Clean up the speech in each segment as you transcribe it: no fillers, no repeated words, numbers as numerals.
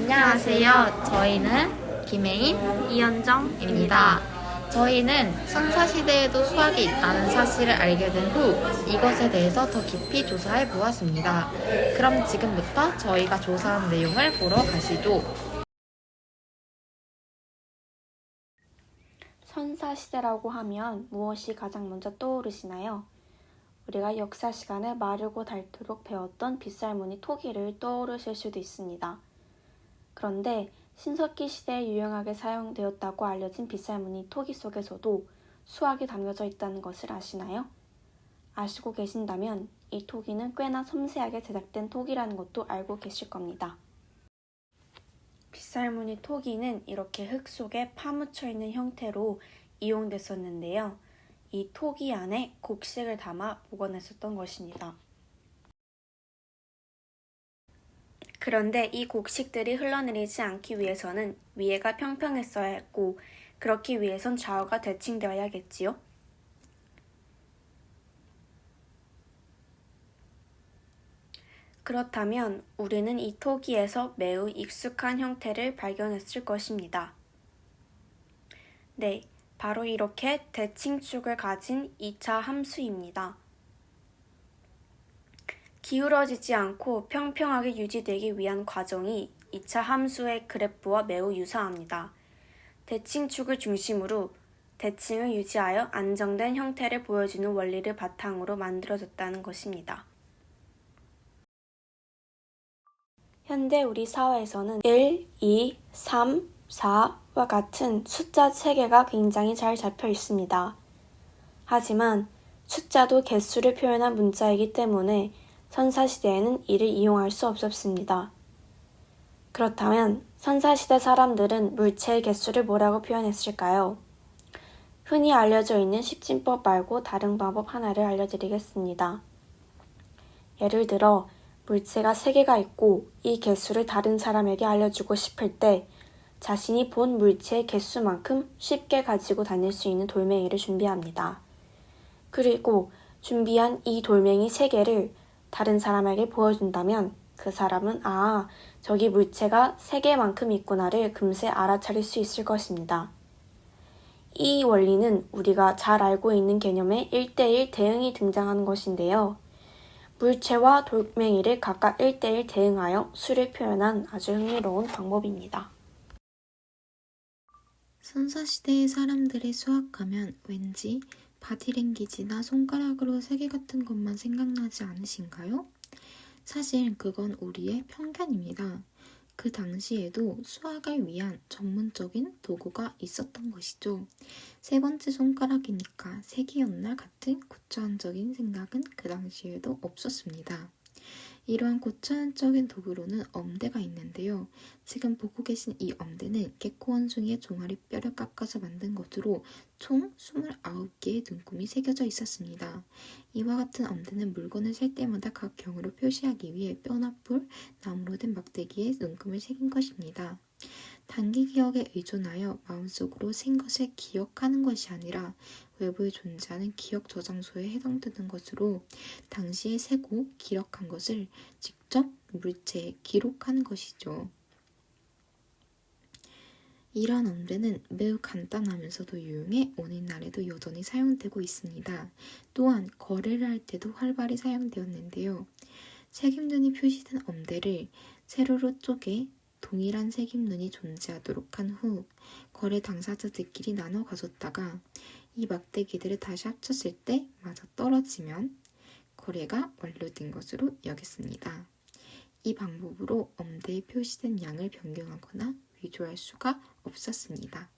안녕하세요. 저희는 김혜인, 이현정입니다. 저희는 선사시대에도 수학이 있다는 사실을 알게 된 후 이것에 대해서 더 깊이 조사해 보았습니다. 그럼 지금부터 저희가 조사한 내용을 보러 가시죠. 선사시대라고 하면 무엇이 가장 먼저 떠오르시나요? 우리가 역사 시간에 마르고 닳도록 배웠던 빗살무늬 토기를 떠오르실 수도 있습니다. 그런데 신석기 시대에 유용하게 사용되었다고 알려진 빗살무늬 토기 속에서도 수학이 담겨져 있다는 것을 아시나요? 아시고 계신다면 이 토기는 꽤나 섬세하게 제작된 토기라는 것도 알고 계실 겁니다. 빗살무늬 토기는 이렇게 흙 속에 파묻혀 있는 형태로 이용됐었는데요. 이 토기 안에 곡식을 담아 보관했었던 것입니다. 그런데 이 곡식들이 흘러내리지 않기 위해서는 위에가 평평했어야 했고, 그렇기 위해선 좌우가 대칭되어야겠지요? 그렇다면 우리는 이 토기에서 매우 익숙한 형태를 발견했을 것입니다. 네, 바로 이렇게 대칭축을 가진 2차 함수입니다. 기울어지지 않고 평평하게 유지되기 위한 과정이 2차 함수의 그래프와 매우 유사합니다. 대칭축을 중심으로 대칭을 유지하여 안정된 형태를 보여주는 원리를 바탕으로 만들어졌다는 것입니다. 현대 우리 사회에서는 1, 2, 3, 4와 같은 숫자 체계가 굉장히 잘 잡혀 있습니다. 하지만 숫자도 개수를 표현한 문자이기 때문에 선사시대에는 이를 이용할 수 없었습니다. 그렇다면 선사시대 사람들은 물체의 개수를 뭐라고 표현했을까요? 흔히 알려져 있는 십진법 말고 다른 방법 하나를 알려드리겠습니다. 예를 들어 물체가 3개가 있고 이 개수를 다른 사람에게 알려주고 싶을 때 자신이 본 물체의 개수만큼 쉽게 가지고 다닐 수 있는 돌멩이를 준비합니다. 그리고 준비한 이 돌멩이 3개를 다른 사람에게 보여준다면 그 사람은 저기 물체가 3개만큼 있구나를 금세 알아차릴 수 있을 것입니다. 이 원리는 우리가 잘 알고 있는 개념의 1대1 대응이 등장하는 것인데요. 물체와 돌멩이를 각각 1대1 대응하여 수를 표현한 아주 흥미로운 방법입니다. 선사시대의 사람들이 수학하면 왠지 바디랭귀지나 손가락으로 세개 같은 것만 생각나지 않으신가요? 사실 그건 우리의 편견입니다. 그 당시에도 수학을 위한 전문적인 도구가 있었던 것이죠. 3번째 손가락이니까 3개였나 같은 고차원적인 생각은 그 당시에도 없었습니다. 이러한 고차원적인 도구로는 엄대가 있는데요. 지금 보고 계신 이 엄대는 개코 원숭이의 종아리 뼈를 깎아서 만든 것으로 총 29개의 눈금이 새겨져 있었습니다. 이와 같은 엄대는 물건을 셀 때마다 각 경으로 표시하기 위해 뼈나 뿔, 나무로 된 막대기에 눈금을 새긴 것입니다. 단기 기억에 의존하여 마음속으로 센 것을 기억하는 것이 아니라 외부에 존재하는 기억 저장소에 해당되는 것으로 당시에 세고 기록한 것을 직접 물체에 기록하는 것이죠. 이러한 엄대는 매우 간단하면서도 유용해 오늘날에도 여전히 사용되고 있습니다. 또한 거래를 할 때도 활발히 사용되었는데요. 색임눈이 표시된 엄대를 세로로 쪼개 동일한 색임눈이 존재하도록 한 후 거래 당사자들끼리 나눠 가졌다가 이 막대기들을 다시 합쳤을 때 맞아 떨어지면 거래가 완료된 것으로 여겼습니다. 이 방법으로 엄대에 표시된 양을 변경하거나 위조할 수가 없었습니다.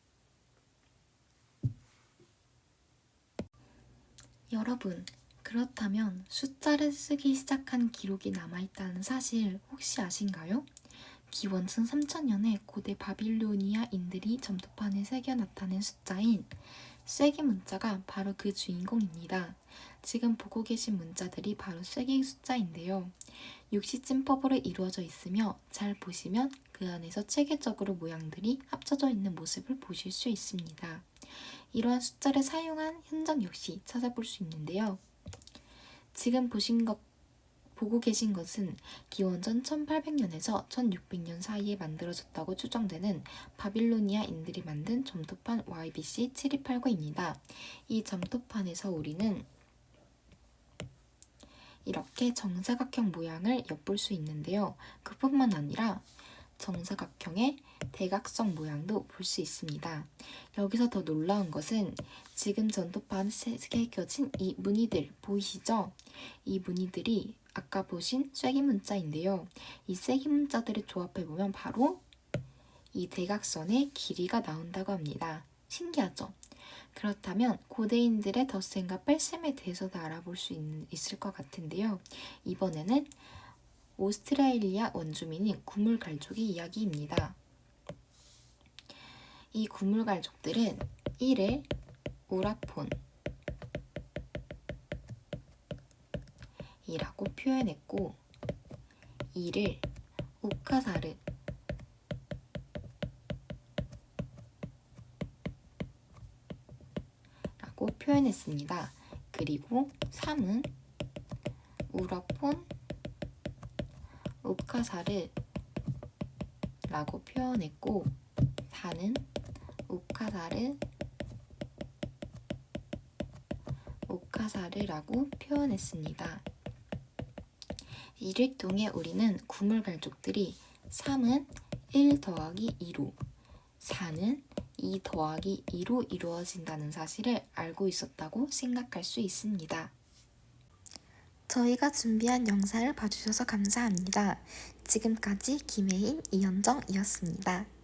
여러분, 그렇다면 숫자를 쓰기 시작한 기록이 남아있다는 사실 혹시 아신가요? 기원전 3000년에 고대 바빌로니아인들이 점토판에 새겨 나타낸 숫자인 쐐기 문자가 바로 그 주인공입니다. 지금 보고 계신 문자들이 바로 쐐기 숫자인데요. 육시침법으로 이루어져 있으며 잘 보시면 그 안에서 체계적으로 모양들이 합쳐져 있는 모습을 보실 수 있습니다. 이러한 숫자를 사용한 현장 역시 찾아볼 수 있는데요. 지금 보신 것 보고 계신 것은 기원전 1800년에서 1600년 사이에 만들어졌다고 추정되는 바빌로니아인들이 만든 점토판 YBC 7289입니다. 이 점토판에서 우리는 이렇게 정사각형 모양을 엿볼 수 있는데요. 그뿐만 아니라 정사각형의 대각선 모양도 볼 수 있습니다. 여기서 더 놀라운 것은 지금 전도판에 새겨진 이 무늬들 보이시죠? 이 무늬들이 아까 보신 쐐기 문자인데요. 이 쐐기 문자들을 조합해보면 바로 이 대각선의 길이가 나온다고 합니다. 신기하죠? 그렇다면 고대인들의 덧셈과 뺄셈에 대해서도 알아볼 수 있을 것 같은데요. 이번에는 오스트레일리아 원주민인 구물갈족의 이야기입니다. 이 구물갈족들은 1을 우라폰 이라고 표현했고 2를 우카사르 라고 표현했습니다. 그리고 3은 우라폰 우카사르 라고 표현했고 4는 우카사르 우카사르라고 표현했습니다. 이를 통해 우리는 구물갈족들이 3은 1 더하기 2로 4는 2 더하기 2로 이루어진다는 사실을 알고 있었다고 생각할 수 있습니다. 저희가 준비한 영상을 봐주셔서 감사합니다. 지금까지 김혜인, 이현정이었습니다.